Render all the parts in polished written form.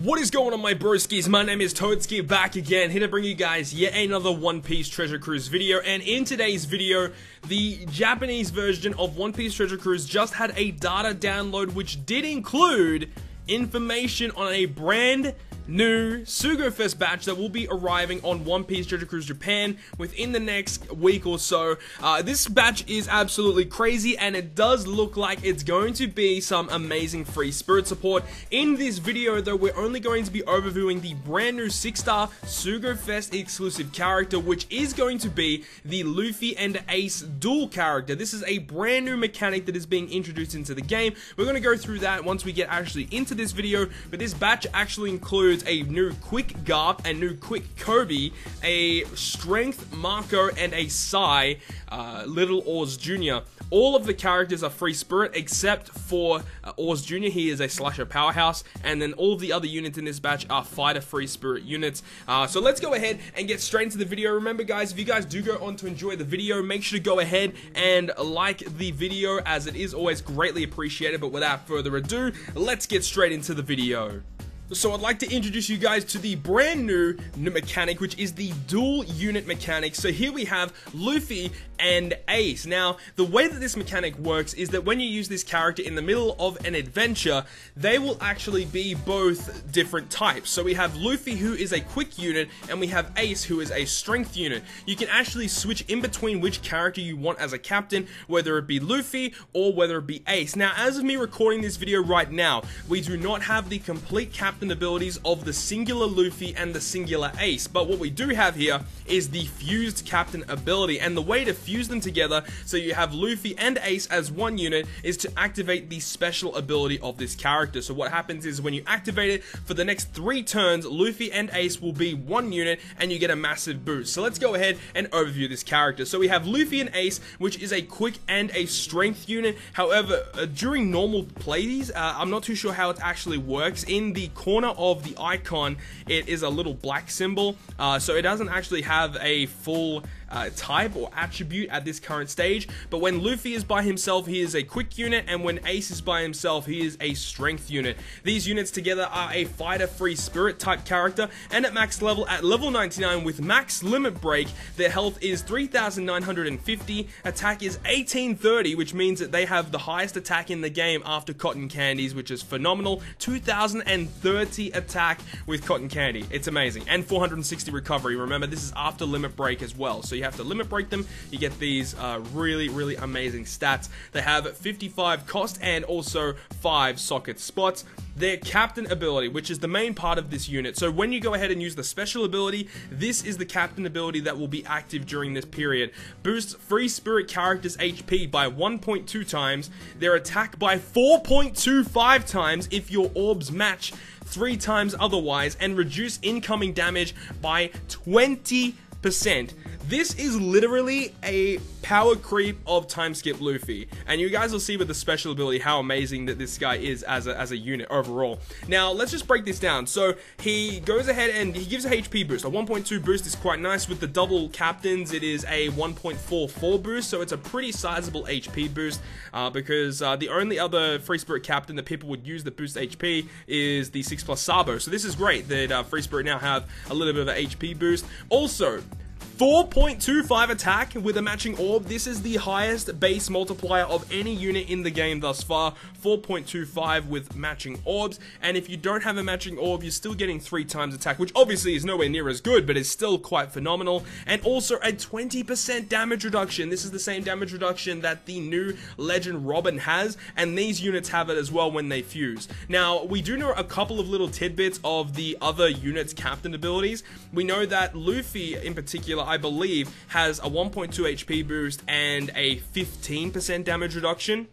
What is going on, my broskiis? My name is Toadski, back again, here to bring you guys yet another One Piece Treasure Cruise video. And in today's video, the Japanese version of One Piece Treasure Cruise just had a data download which did include information on a brand new Sugofest batch that will be arriving on One Piece Treasure Cruise Japan within the next week or so. This batch is absolutely crazy, and it does look like it's going to be some amazing free spirit support. In this video though, we're only going to be overviewing the brand new 6-star Sugofest exclusive character, which is going to be the Luffy and Ace duel character. This is a brand new mechanic that is being introduced into the game. We're going to go through that once we get actually into this video, but this batch actually includes a new quick Garp, a new quick Kobe, a strength Marco, and a Sai, Little Oars Jr. All of the characters are free spirit except for Oars Jr. He is a slasher powerhouse, and then all of the other units in this batch are fighter free spirit units. So let's go ahead and get straight into the video. Remember guys, if you guys do go on to enjoy the video, make sure to go ahead and like the video, as it is always greatly appreciated. But without further ado, let's get straight into the video. So I'd like to introduce you guys to the brand new mechanic, which is the dual unit mechanic. So here we have Luffy and Ace. Now, the way that this mechanic works is that when you use this character in the middle of an adventure, they will actually be both different types. So we have Luffy, who is a quick unit, and we have Ace, who is a strength unit. You can actually switch in between which character you want as a captain, whether it be Luffy or whether it be Ace. Now, as of me recording this video right now, we do not have the complete captain abilities of the singular Luffy and the singular Ace, but what we do have here is the fused captain ability, and the way to fuse them together so you have Luffy and Ace as one unit is to activate the special ability of this character. So what happens is when you activate it, for the next 3 turns, Luffy and Ace will be one unit and you get a massive boost. So let's go ahead and overview this character. So we have Luffy and Ace, which is a quick and a strength unit. However, during normal plays, I'm not too sure how it actually works. In the corner of the icon, it is a little black symbol, so it doesn't actually have a full type or attribute at this current stage. But when Luffy is by himself, he is a quick unit, and when Ace is by himself, he is a strength unit. These units together are a fighter free spirit type character, and at max level, at level 99 with max limit break, their health is 3,950, attack is 1830, which means that they have the highest attack in the game after cotton candies, which is phenomenal. 2,030 attack with cotton candy, it's amazing, and 460 recovery. Remember, this is after limit break as well, so you have to limit break them. You get these really amazing stats. They have 55 cost and also 5 socket spots. Their captain ability, which is the main part of this unit. So when you go ahead and use the special ability, this is the captain ability that will be active during this period. Boosts free spirit characters' HP by 1.2 times, their attack by 4.25 times if your orbs match 3 times otherwise, and reduce incoming damage by 20%. This is literally a power creep of time skip Luffy, and you guys will see with the special ability how amazing that this guy is as a unit overall. Now let's just break this down. So he goes ahead and he gives a HP boost. A 1.2 boost is quite nice. With the double captains, it is a 1.44 boost, so it's a pretty sizable HP boost, because the only other free spirit captain that people would use that boosts HP is the 6+ Sabo. So this is great that free spirit now have a little bit of an HP boost. Also, 4.25 attack with a matching orb. This is the highest base multiplier of any unit in the game thus far. 4.25 with matching orbs, and if you don't have a matching orb, you're still getting 3 times attack, which obviously is nowhere near as good, but is still quite phenomenal. And also a 20% damage reduction. This is the same damage reduction that the new Legend Robin has, and these units have it as well when they fuse. Now, we do know a couple of little tidbits of the other units' captain abilities. We know that Luffy in particular, I believe, has a 1.2 HP boost and a 15% damage reduction.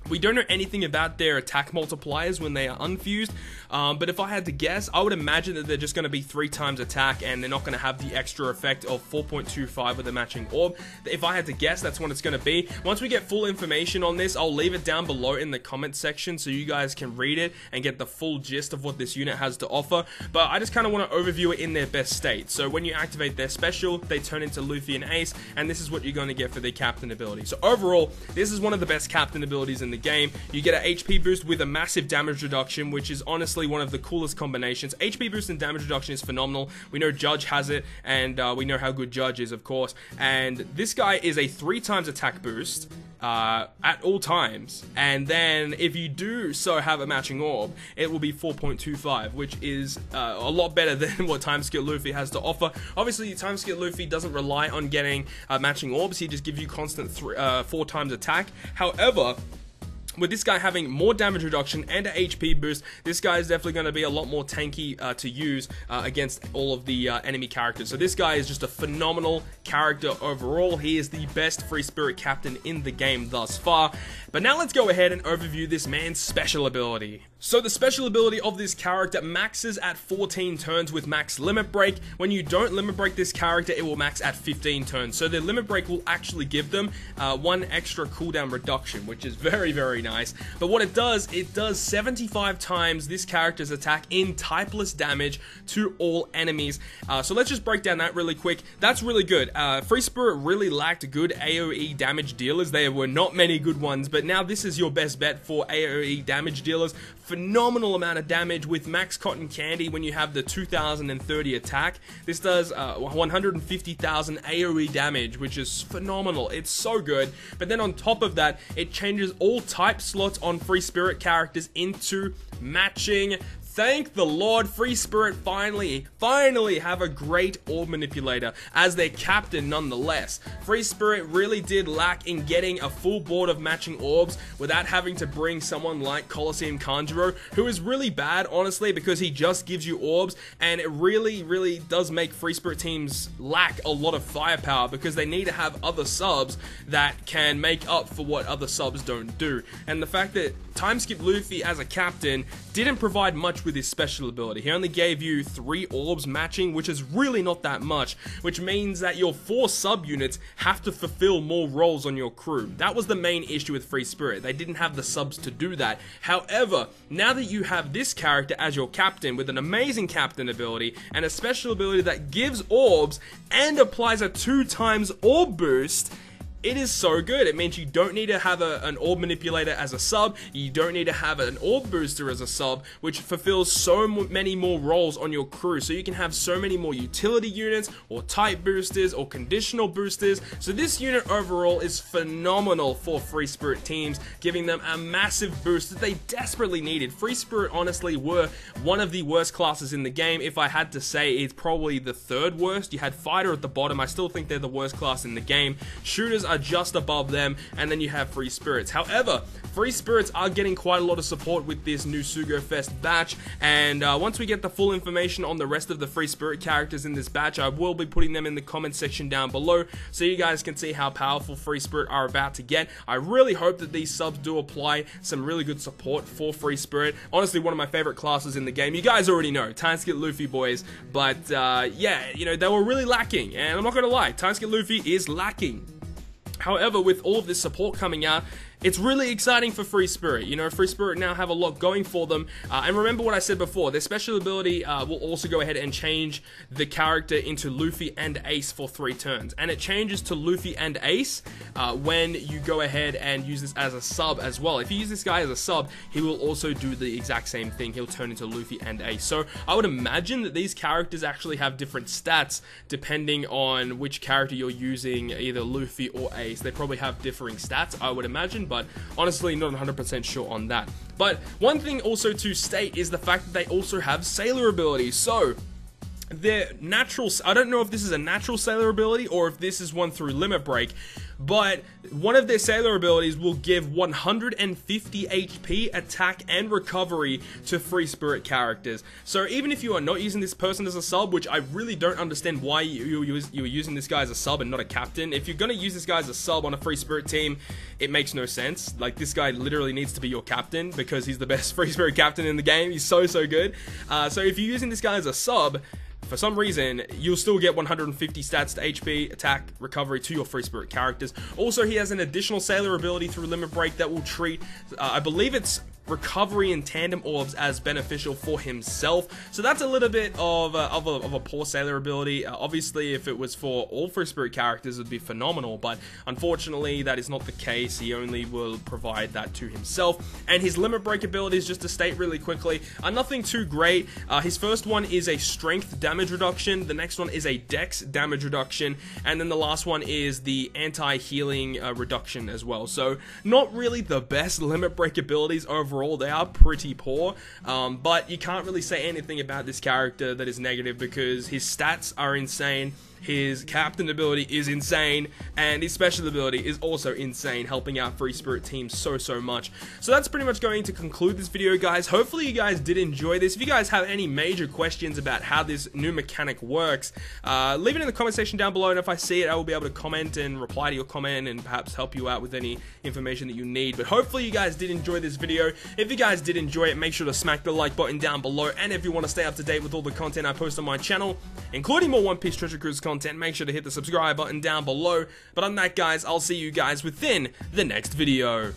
We don't know anything about their attack multipliers when they are unfused, but if I had to guess, I would imagine that they're just going to be 3 times attack, and they're not going to have the extra effect of 4.25 with a matching orb. If I had to guess, that's what it's going to be. Once we get full information on this, I'll leave it down below in the comment section so you guys can read it and get the full gist of what this unit has to offer. But I just kind of want to overview it in their best state. So when you activate their special, they turn into Luffy and Ace, and this is what you're going to get for their captain ability. So overall, this is one of the best captain abilities in the game. You get an HP boost with a massive damage reduction, which is honestly one of the coolest combinations. HP boost and damage reduction is phenomenal. We know Judge has it, and we know how good Judge is, of course. And this guy is a 3 times attack boost at all times, and then if you do so have a matching orb, it will be 4.25, which is a lot better than what Timeskip Luffy has to offer. Obviously, Timeskip Luffy doesn't rely on getting matching orbs. He just gives you constant 4 times attack. However, with this guy having more damage reduction and an HP boost, this guy is definitely going to be a lot more tanky to use against all of the enemy characters. So this guy is just a phenomenal character overall. He is the best Free Spirit captain in the game thus far. But now let's go ahead and overview this man's special ability. So the special ability of this character maxes at 14 turns with max limit break. When you don't limit break this character, it will max at 15 turns. So the limit break will actually give them 1 extra cooldown reduction, which is very, very nice. But what it does 75 times this character's attack in typeless damage to all enemies. So let's just break down that really quick. That's really good. Free Spirit really lacked good AoE damage dealers. There were not many good ones, but now this is your best bet for AoE damage dealers. Phenomenal amount of damage with Max Cotton Candy when you have the 2030 attack. This does 150,000 AoE damage, which is phenomenal. It's so good. But then on top of that, it changes all type slots on Free Spirit characters into matching. Thank the Lord, Free Spirit finally have a great orb manipulator as their captain nonetheless. Free Spirit really did lack in getting a full board of matching orbs without having to bring someone like Colosseum Kanjuro, who is really bad, honestly, because he just gives you orbs, and it really does make Free Spirit teams lack a lot of firepower because they need to have other subs that can make up for what other subs don't do. And the fact that Timeskip Luffy as a captain didn't provide much with his special ability. He only gave you 3 orbs matching, which is really not that much, which means that your 4 subunits have to fulfill more roles on your crew. That was the main issue with Free Spirit. They didn't have the subs to do that. However, now that you have this character as your captain with an amazing captain ability and a special ability that gives orbs and applies a 2 times orb boost, it is so good. It means you don't need to have an orb manipulator as a sub. You don't need to have an orb booster as a sub, which fulfills so many more roles on your crew. So you can have so many more utility units or type boosters or conditional boosters. So this unit overall is phenomenal for Free Spirit teams, giving them a massive boost that they desperately needed. Free Spirit honestly were one of the worst classes in the game. If I had to say, it's probably the 3rd worst. You had Fighter at the bottom. I still think they're the worst class in the game. Shooters are just above them, and then you have Free Spirits. However, Free Spirits are getting quite a lot of support with this new Sugo Fest batch, and once we get the full information on the rest of the Free Spirit characters in this batch, I will be putting them in the comment section down below so you guys can see how powerful Free Spirit are about to get. I really hope that these subs do apply some really good support for Free Spirit. Honestly, one of my favorite classes in the game. You guys already know, Timeskip Luffy boys, but yeah, you know, they were really lacking, and I'm not gonna lie, Timeskip Luffy is lacking. However, with all of this support coming out, it's really exciting for Free Spirit. You know, Free Spirit now have a lot going for them. And remember what I said before, their special ability will also go ahead and change the character into Luffy and Ace for 3 turns. And it changes to Luffy and Ace when you go ahead and use this as a sub as well. If you use this guy as a sub, he will also do the exact same thing. He'll turn into Luffy and Ace. So I would imagine that these characters actually have different stats depending on which character you're using, either Luffy or Ace. They probably have differing stats, I would imagine, but honestly not 100% sure on that. But one thing also to state is the fact that they also have sailor abilities. So their natural, I don't know if this is a natural sailor ability or if this is one through limit break, but one of their sailor abilities will give 150 HP, attack, and recovery to Free Spirit characters. So even if you are not using this person as a sub, which I really don't understand why you were using this guy as a sub and not a captain. If you're going to use this guy as a sub on a Free Spirit team, it makes no sense. Like, this guy literally needs to be your captain because he's the best Free Spirit captain in the game. He's so good. So if you're using this guy as a sub, for some reason, you'll still get 150 stats to HP, attack, recovery to your Free Spirit characters. Also, he has an additional sailor ability through Limit Break that will treat, I believe it's recovery and tandem orbs as beneficial for himself. So that's a little bit of a poor sailor ability. Obviously, if it was for all Free Spirit characters, it would be phenomenal, but unfortunately, that is not the case. He only will provide that to himself. And his limit break abilities, just to state really quickly, are nothing too great. His first one is a strength damage reduction, the next one is a dex damage reduction, and then the last one is the anti-healing reduction as well. So not really the best limit break abilities overall. They are pretty poor, but you can't really say anything about this character that is negative because his stats are insane. His captain ability is insane, and his special ability is also insane, helping out Free Spirit teams so much. So that's pretty much going to conclude this video, guys. Hopefully you guys did enjoy this. If you guys have any major questions about how this new mechanic works, leave it in the comment section down below, and if I see it, I will be able to comment and reply to your comment and perhaps help you out with any information that you need. But hopefully you guys did enjoy this video. If you guys did enjoy it, make sure to smack the like button down below, and if you want to stay up to date with all the content I post on my channel, including more One Piece Treasure Cruise content, make sure to hit the subscribe button down below. But on that, guys, I'll see you guys within the next video.